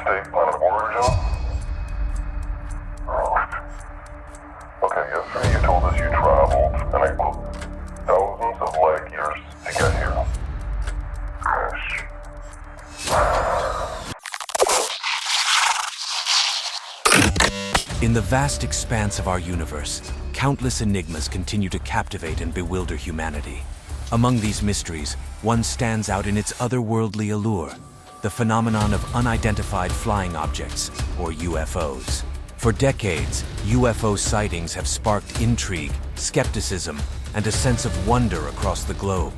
state planet of origin? Okay, yesterday you told us you traveled, and I quote, thousands of light years to get here. Gosh. In the vast expanse of our universe, countless enigmas continue to captivate and bewilder humanity. Among these mysteries, one stands out in its otherworldly allure, the phenomenon of unidentified flying objects, or UFOs. For decades, UFO sightings have sparked intrigue, skepticism, and a sense of wonder across the globe.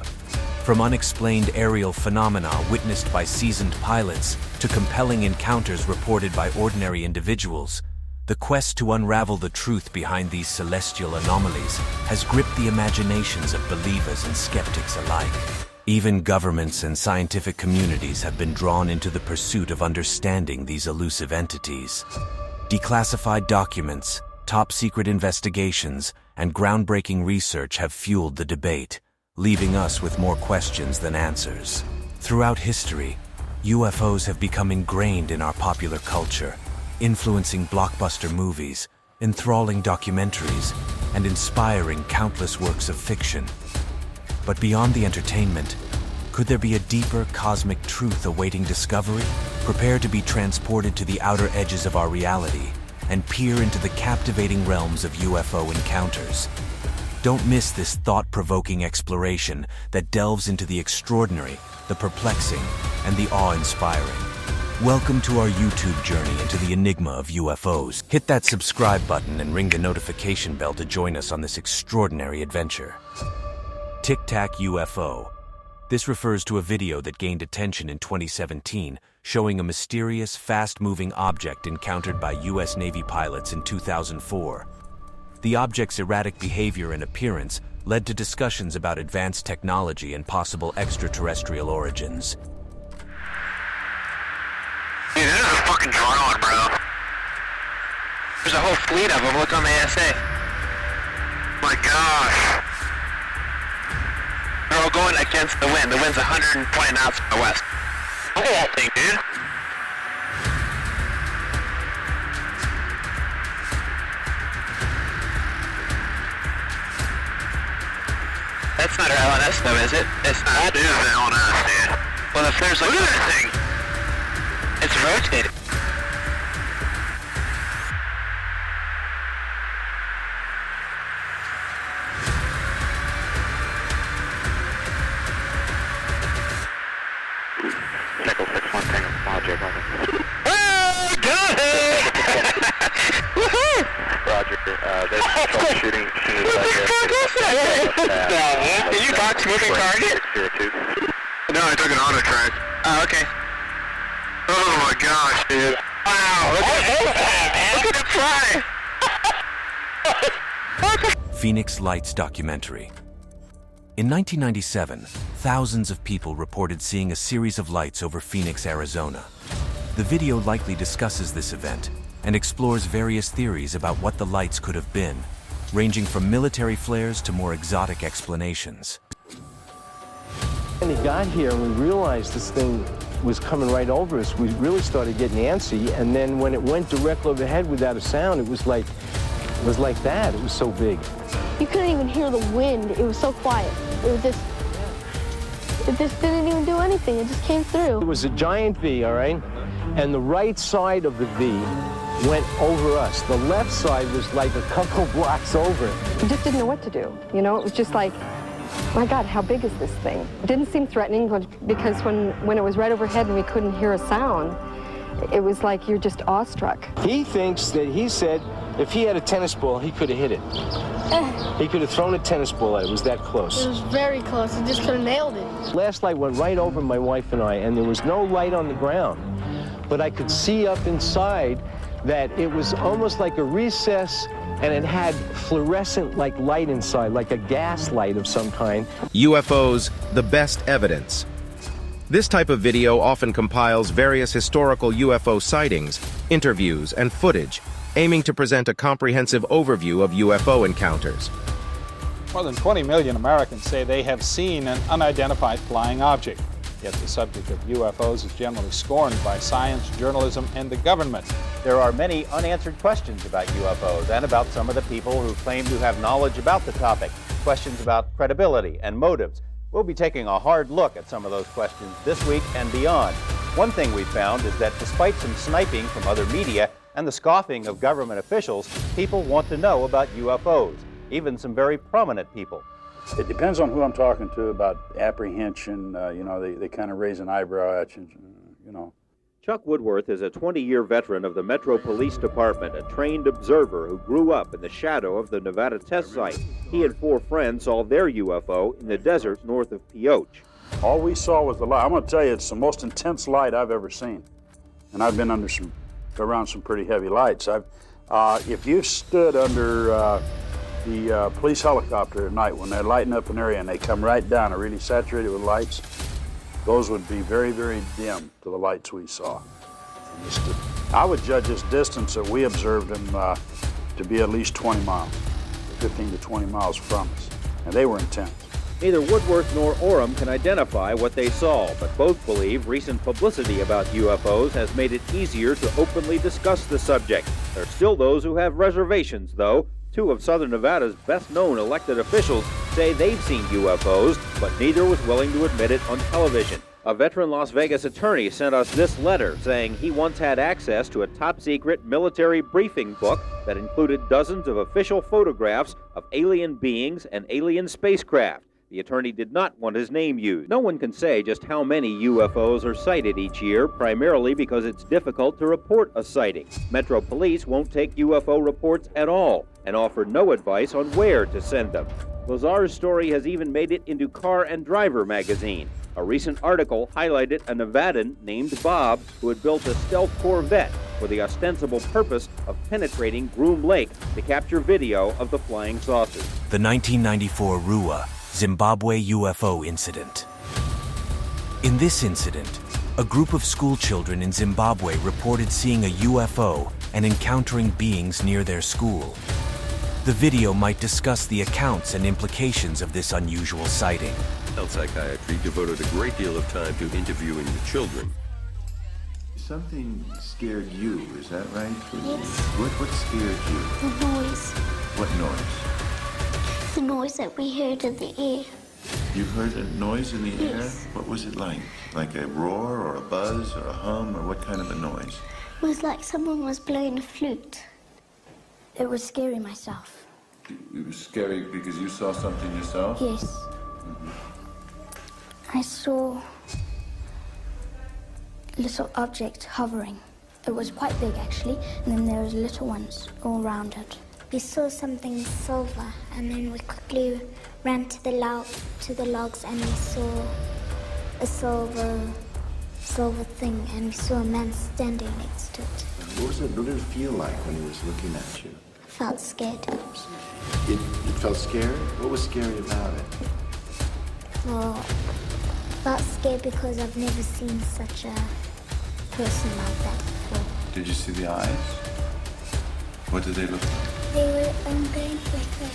From unexplained aerial phenomena witnessed by seasoned pilots to compelling encounters reported by ordinary individuals, the quest to unravel the truth behind these celestial anomalies has gripped the imaginations of believers and skeptics alike. Even governments and scientific communities have been drawn into the pursuit of understanding these elusive entities. Declassified documents, top-secret investigations, and groundbreaking research have fueled the debate, leaving us with more questions than answers. Throughout history, UFOs have become ingrained in our popular culture, influencing blockbuster movies, enthralling documentaries, and inspiring countless works of fiction. But beyond the entertainment, could there be a deeper cosmic truth awaiting discovery? Prepare to be transported to the outer edges of our reality and peer into the captivating realms of UFO encounters. Don't miss this thought-provoking exploration that delves into the extraordinary, the perplexing, and the awe-inspiring. Welcome to our YouTube journey into the enigma of UFOs. Hit that subscribe button and ring the notification bell to join us on this extraordinary adventure. Tic-Tac UFO. This refers to a video that gained attention in 2017, showing a mysterious, fast-moving object encountered by U.S. Navy pilots in 2004. The object's erratic behavior and appearance led to discussions about advanced technology and possible extraterrestrial origins. Dude, that is a fucking drone, bro. There's a whole fleet of them. Look on the ASA. My gosh. They're all going against the wind. The wind's 120 knots from the west. Look at that thing, dude. That's not our LNS though, is it? It's not. That is an LNS, dude. Well, if there's like... Look at that thing. It's rotating. Nickel 6-1 Tango Project, over. Oh, got it! Woohoo! Roger, there's troubleshooting as soon as I get... Did you box moving target? No, I took an auto track. Oh, okay. Oh my gosh, dude. Wow, look at it fly! Phoenix Lights documentary. In 1997, thousands of people reported seeing a series of lights over Phoenix, Arizona. The video likely discusses this event and explores various theories about what the lights could have been, ranging from military flares to more exotic explanations. When we got here and we realized this thing was coming right over us, we really started getting antsy, and then when it went directly overhead without a sound, it was like that. It was so big. You couldn't even hear the wind. It was so quiet. It just didn't even do anything. It just came through. It was a giant V, all right? And the right side of the V went over us. The left side was like a couple blocks over. We just didn't know what to do. You know, it was just like, my God, how big is this thing? It didn't seem threatening because when it was right overhead and we couldn't hear a sound, it was like you're just awestruck. He thinks that he said if he had a tennis ball, he could have hit it. He could have thrown a tennis ball at it. It was that close. It was very close. He just could have nailed it. Last light went right over my wife and I, and there was no light on the ground. But I could see up inside that it was almost like a recess, and it had fluorescent like light inside, like a gas light of some kind. UFOs, the best evidence. This type of video often compiles various historical UFO sightings, interviews, and footage, aiming to present a comprehensive overview of UFO encounters. More than 20 million Americans say they have seen an unidentified flying object. Yet the subject of UFOs is generally scorned by science, journalism, and the government. There are many unanswered questions about UFOs and about some of the people who claim to have knowledge about the topic. Questions about credibility and motives. We'll be taking a hard look at some of those questions this week and beyond. One thing we found is that despite some sniping from other media and the scoffing of government officials, people want to know about UFOs, even some very prominent people. It depends on who I'm talking to about apprehension. They kind of raise an eyebrow at you, Chuck Woodworth is a 20-year veteran of the Metro Police Department, a trained observer who grew up in the shadow of the Nevada test site. He and 4 friends saw their UFO in the desert north of Pioche. All we saw was the light. I'm going to tell you, it's the most intense light I've ever seen. And I've been around some pretty heavy lights. If you've stood under the police helicopter at night when they're lighting up an area and they come right down and really saturated with lights, those would be very, very dim to the lights we saw. I would judge this distance that we observed them to be at least 20 miles, 15 to 20 miles from us, and they were intense. Neither Woodworth nor Oram can identify what they saw, but both believe recent publicity about UFOs has made it easier to openly discuss the subject. There are still those who have reservations, though. 2 of Southern Nevada's best-known elected officials say they've seen UFOs, but neither was willing to admit it on television. A veteran Las Vegas attorney sent us this letter saying he once had access to a top-secret military briefing book that included dozens of official photographs of alien beings and alien spacecraft. The attorney did not want his name used. No one can say just how many UFOs are sighted each year, primarily because it's difficult to report a sighting. Metro Police won't take UFO reports at all and offer no advice on where to send them. Lazar's story has even made it into Car and Driver magazine. A recent article highlighted a Nevadan named Bob who had built a stealth Corvette for the ostensible purpose of penetrating Groom Lake to capture video of the flying saucers. The 1994 Rua, Zimbabwe UFO incident. In this incident, a group of schoolchildren in Zimbabwe reported seeing a UFO and encountering beings near their school. The video might discuss the accounts and implications of this unusual sighting. Health psychiatry devoted a great deal of time to interviewing the children. Something scared you, is that right? Yes. What scared you? The noise. What noise? The noise that we heard in the air. You heard a noise in the Yes. air? What was it like? Like a roar or a buzz or a hum or what kind of a noise? It was like someone was blowing a flute. It was scary myself. It was scary because you saw something yourself? Yes. I saw a little object hovering. It was quite big actually, and then there was little ones all around it. We saw something silver, and then we quickly ran to the logs, and we saw a silver thing, and we saw a man standing next to it. What did it feel like when he was looking at you? I felt scared. It felt scary? What was scary about it? Well, I felt scared because I've never seen such a person like that before. Did you see the eyes? What did they look like? They were going like that.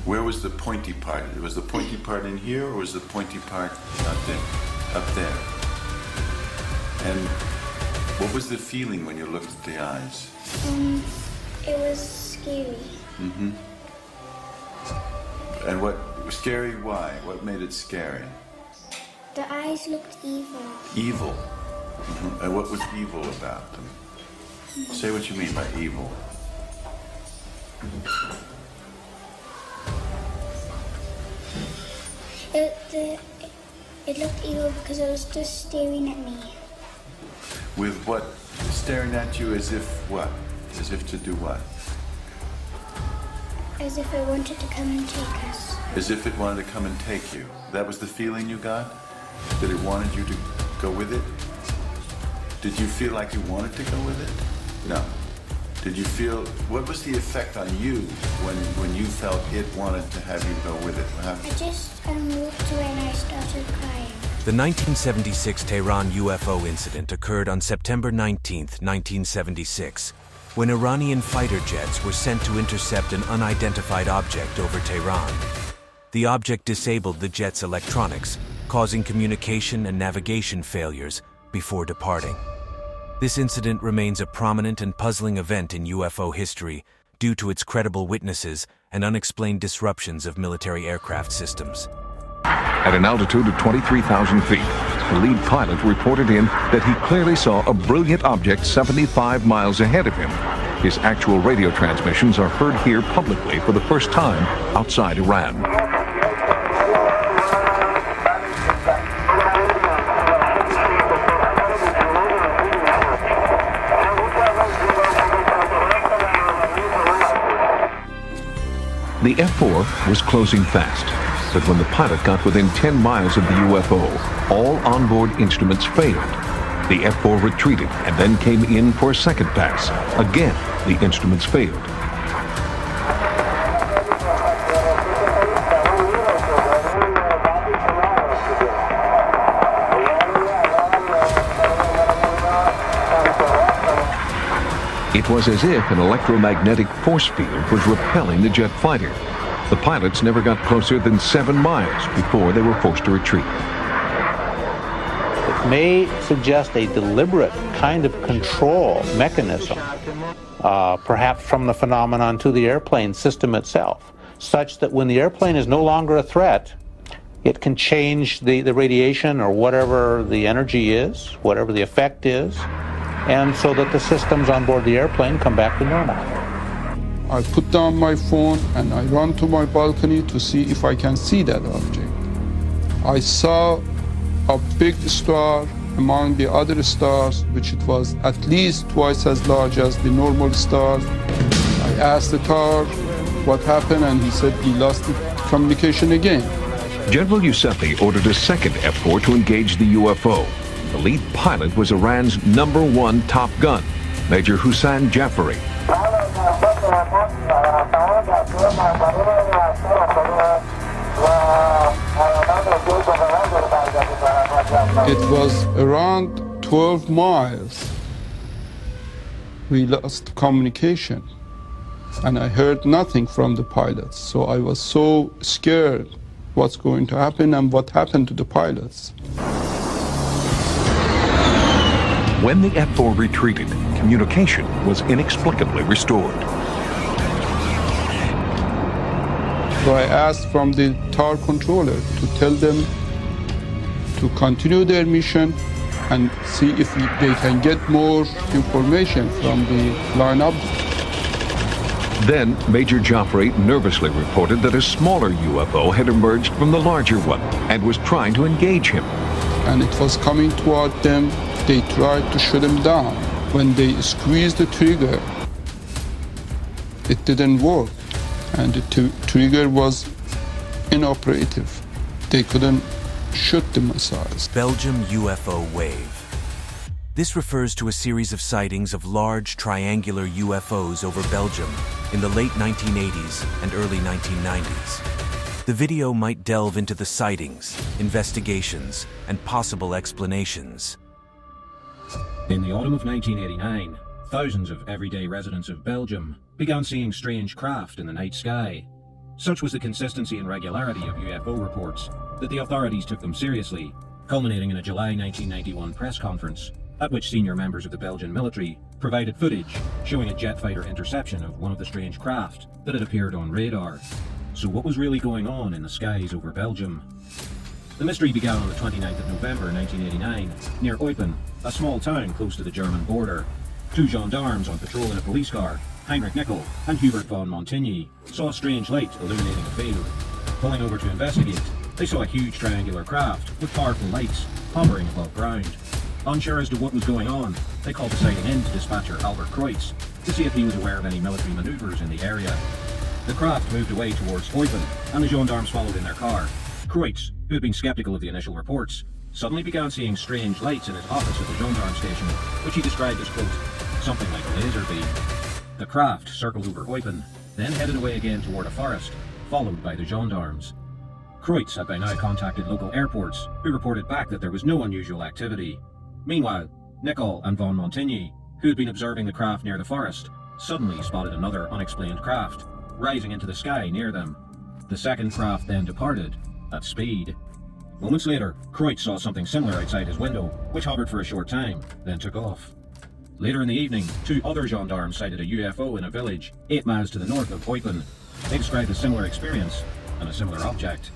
Where was the pointy part? Was the pointy part in here, or was the pointy part out there? Up there. And what was the feeling when you looked at the eyes? It was scary. Mm-hmm. And what scary? Why? What made it scary? The eyes looked evil. Evil. Mm-hmm. And what was evil about them? Say what you mean by evil. It looked evil because it was just staring at me. With what? Staring at you as if what? As if to do what? As if it wanted to come and take us. As if it wanted to come and take you. That was the feeling you got? That it wanted you to go with it? Did you feel like you wanted to go with it? No. Did you feel, what was the effect on you when you felt it wanted to have you go with it? What happened? I just walked away and I started crying. The 1976 Tehran UFO incident occurred on September 19, 1976, when Iranian fighter jets were sent to intercept an unidentified object over Tehran. The object disabled the jet's electronics, causing communication and navigation failures before departing. This incident remains a prominent and puzzling event in UFO history due to its credible witnesses and unexplained disruptions of military aircraft systems. At an altitude of 23,000 feet, the lead pilot reported in that he clearly saw a brilliant object 75 miles ahead of him. His actual radio transmissions are heard here publicly for the first time outside Iran. The F-4 was closing fast, but when the pilot got within 10 miles of the UFO, all onboard instruments failed. The F-4 retreated and then came in for a second pass. Again, the instruments failed. It was as if an electromagnetic force field was repelling the jet fighter. The pilots never got closer than 7 miles before they were forced to retreat. It may suggest a deliberate kind of control mechanism, perhaps from the phenomenon to the airplane system itself, such that when the airplane is no longer a threat, it can change the radiation or whatever the energy is, whatever the effect is, and so that the systems on board the airplane come back to normal. I put down my phone and I run to my balcony to see if I can see that object. I saw a big star among the other stars, which it was at least twice as large as the normal stars. I asked the tower what happened, and he said he lost the communication again. General Yousefi ordered a second F-4 to engage the UFO. The lead pilot was Iran's #1 top gun, Major Hussein Jafari. It was around 12 miles. We lost communication, and I heard nothing from the pilots. So I was so scared what's going to happen and what happened to the pilots. When the F-4 retreated, communication was inexplicably restored. So I asked from the tower controller to tell them to continue their mission and see if they can get more information from the lineup. Then Major Jafari nervously reported that a smaller UFO had emerged from the larger one and was trying to engage him. And it was coming toward them. They tried to shut him down. When they squeezed the trigger, it didn't work, and the trigger was inoperative. They couldn't shoot the missiles. Belgium UFO wave. This refers to a series of sightings of large triangular UFOs over Belgium in the late 1980s and early 1990s. The video might delve into the sightings, investigations, and possible explanations. In the autumn of 1989, thousands of everyday residents of Belgium began seeing strange craft in the night sky. Such was the consistency and regularity of UFO reports that the authorities took them seriously, culminating in a July 1991 press conference, at which senior members of the Belgian military provided footage showing a jet fighter interception of one of the strange craft that had appeared on radar. So what was really going on in the skies over Belgium? The mystery began on the 29th of November 1989, near Eupen, a small town close to the German border. Two gendarmes on patrol in a police car, Heinrich Nickel and Hubert von Montigny, saw a strange light illuminating a field. Pulling over to investigate, they saw a huge triangular craft with powerful lights hovering above ground. Unsure as to what was going on, they called the sighting in to dispatcher Albert Kreutz to see if he was aware of any military maneuvers in the area. The craft moved away towards Eupen, and the gendarmes followed in their car. Kreutz, who had been skeptical of the initial reports, suddenly began seeing strange lights in his office at the gendarme station, which he described as, quote, something like a laser beam. The craft circled over Eupen, then headed away again toward a forest, followed by the gendarmes. Kreutz had by now contacted local airports, who reported back that there was no unusual activity. Meanwhile, Nickel and von Montigny, who had been observing the craft near the forest, suddenly spotted another unexplained craft, rising into the sky near them. The second craft then departed, at speed. Moments later, Kreutz saw something similar outside his window, which hovered for a short time, then took off. Later in the evening, 2 other gendarmes sighted a UFO in a village 8 miles to the north of Eupen. They described a similar experience and a similar object.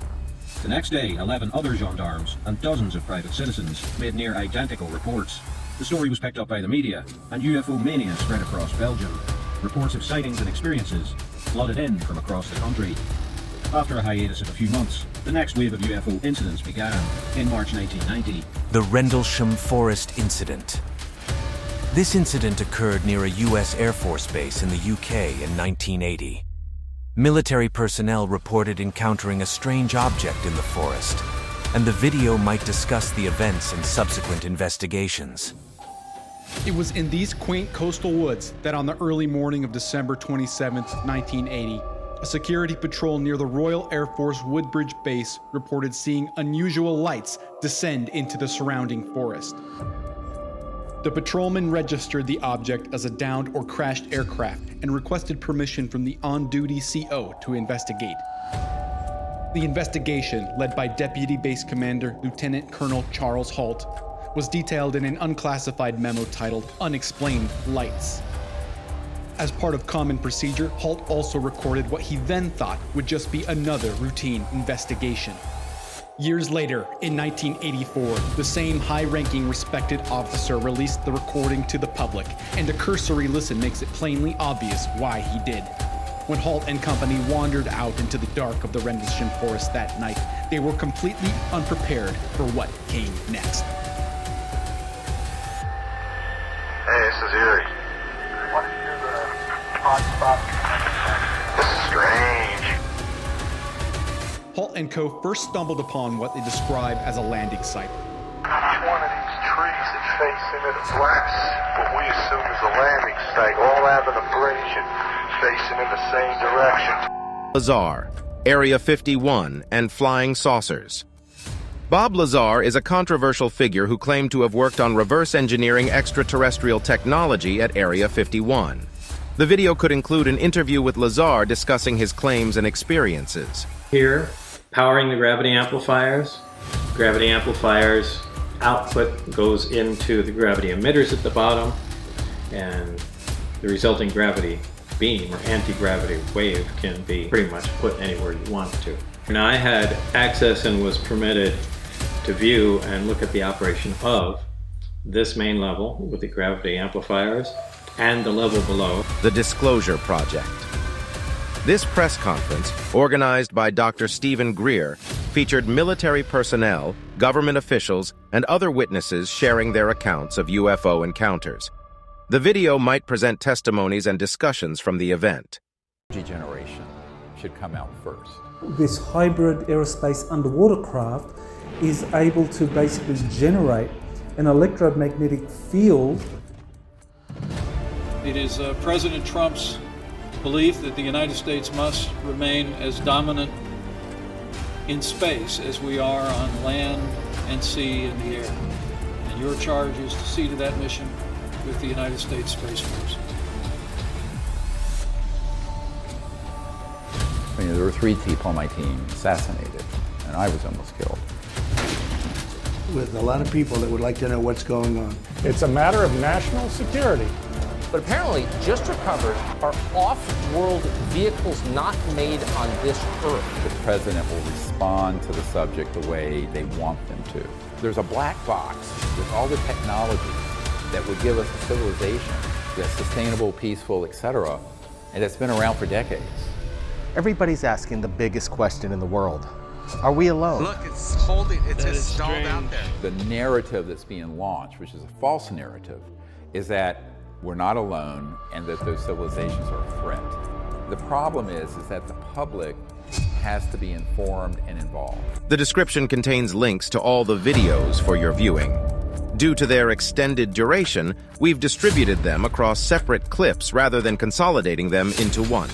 The next day, 11 other gendarmes and dozens of private citizens made near identical reports. The story was picked up by the media, and UFO mania spread across Belgium. Reports of sightings and experiences flooded in from across the country. After a hiatus of a few months, the next wave of UFO incidents began in March 1990. The Rendlesham Forest incident. This incident occurred near a U.S. Air Force base in the UK in 1980. Military personnel reported encountering a strange object in the forest, and the video might discuss the events and subsequent investigations. It was in these quaint coastal woods that on the early morning of December 27, 1980, a security patrol near the Royal Air Force Woodbridge Base reported seeing unusual lights descend into the surrounding forest. The patrolman registered the object as a downed or crashed aircraft and requested permission from the on-duty CO to investigate. The investigation, led by Deputy Base Commander Lieutenant Colonel Charles Halt, was detailed in an unclassified memo titled Unexplained Lights. As part of common procedure, Halt also recorded what he then thought would just be another routine investigation. Years later, in 1984, the same high-ranking respected officer released the recording to the public, and a cursory listen makes it plainly obvious why he did. When Halt and company wandered out into the dark of the Rendlesham Forest that night, they were completely unprepared for what came next. Hey, this is Erie. What is your hot spot? This is strange. Halt and co. first stumbled upon what they describe as a landing site. Each one of these trees is facing at the west, what we assume is a landing site, all having a bridge and facing in the same direction. Lazar, Area 51, and flying saucers. Bob Lazar is a controversial figure who claimed to have worked on reverse engineering extraterrestrial technology at Area 51. The video could include an interview with Lazar discussing his claims and experiences. Here, powering the gravity amplifiers. Gravity amplifiers output goes into the gravity emitters at the bottom, and the resulting gravity beam or anti-gravity wave can be pretty much put anywhere you want to. Now, I had access and was permitted to view and look at the operation of this main level with the gravity amplifiers and the level below. The Disclosure Project. This press conference, organized by Dr. Stephen Greer, featured military personnel, government officials, and other witnesses sharing their accounts of UFO encounters. The video might present testimonies and discussions from the event. Generation should come out first. This hybrid aerospace underwater craft is able to basically generate an electromagnetic field. It is President Trump's belief that the United States must remain as dominant in space as we are on land and sea and the air. And your charge is to see to that mission with the United States Space Force. I mean, there were 3 people on my team assassinated, and I was almost killed. With a lot of people that would like to know what's going on. It's a matter of national security. But apparently, just recovered are off-world vehicles not made on this Earth. The president will respond to the subject the way they want them to. There's a black box with all the technology that would give us a civilization that's sustainable, peaceful, etc., and that's been around for decades. Everybody's asking the biggest question in the world. Are we alone? Look, it's holding, it's just stalled out there. The narrative that's being launched, which is a false narrative, is that we're not alone and that those civilizations are a threat. The problem is that the public has to be informed and involved. The description contains links to all the videos for your viewing. Due to their extended duration, we've distributed them across separate clips rather than consolidating them into one.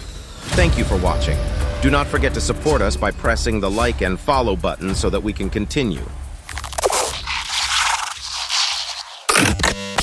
Thank you for watching. Do not forget to support us by pressing the like and follow button so that we can continue.